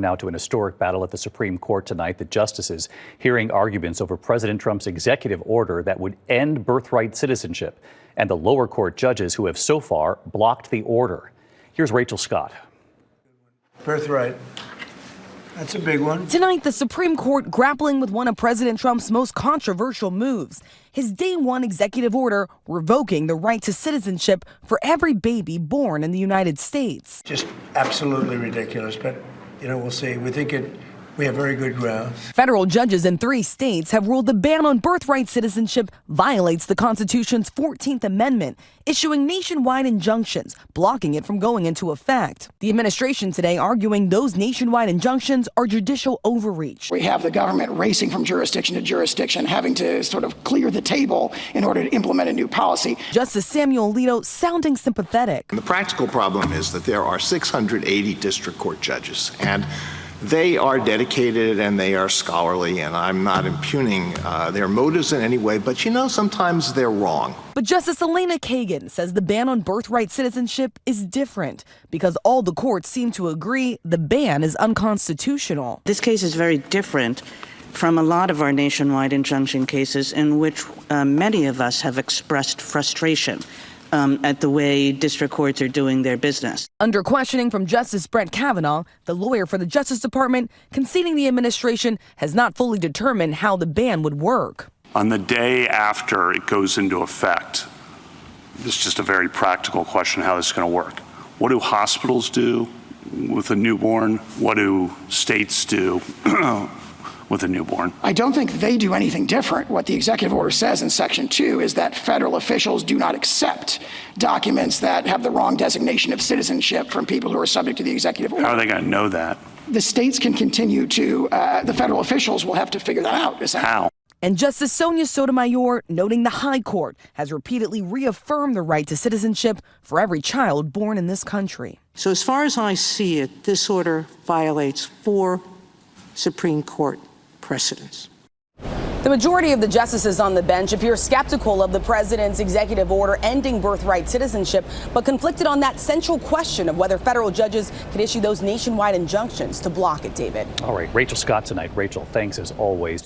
Now to an historic battle at the Supreme Court tonight. The justices hearing arguments over President Trump's executive order that would end birthright citizenship, and the lower court judges who have so far blocked the order. Here's Rachel Scott. Birthright. That's a big one. Tonight, the Supreme Court grappling with one of President Trump's most controversial moves, his day one executive order revoking the right to citizenship for every baby born in the United States. Just absolutely ridiculous, but we'll see. We have very good grounds. Federal judges in 3 states have ruled the ban on birthright citizenship violates the Constitution's 14th Amendment, issuing nationwide injunctions, blocking it from going into effect. The administration today arguing those nationwide injunctions are judicial overreach. We have the government racing from jurisdiction to jurisdiction, having to sort of clear the table in order to implement a new policy. Justice Samuel Alito sounding sympathetic. And the practical problem is that there are 680 district court judges, and they are dedicated and they are scholarly, and I'm not impugning their motives in any way, but sometimes they're wrong. But Justice Elena Kagan says the ban on birthright citizenship is different because all the courts seem to agree the ban is unconstitutional. This case is very different from a lot of our nationwide injunction cases in which many of us have expressed frustration at the way district courts are doing their business. Under questioning from Justice Brett Kavanaugh, the lawyer for the Justice Department conceding the administration has not fully determined how the ban would work. On the day after it goes into effect, this is just a very practical question how this is going to work. What do hospitals do with a newborn? What do states do with a newborn? I don't think they do anything different. What the executive order says in Section 2 is that federal officials do not accept documents that have the wrong designation of citizenship from people who are subject to the executive order. How are they going to know that? The states can continue to, the federal officials will have to figure that out. How? And Justice Sonia Sotomayor noting the High Court has repeatedly reaffirmed the right to citizenship for every child born in this country. So as far as I see it, this order violates 4 Supreme Court precedents. The majority of the justices on the bench appear skeptical of the president's executive order ending birthright citizenship, but conflicted on that central question of whether federal judges could issue those nationwide injunctions to block it, David. All right, Rachel Scott tonight. Rachel, thanks as always.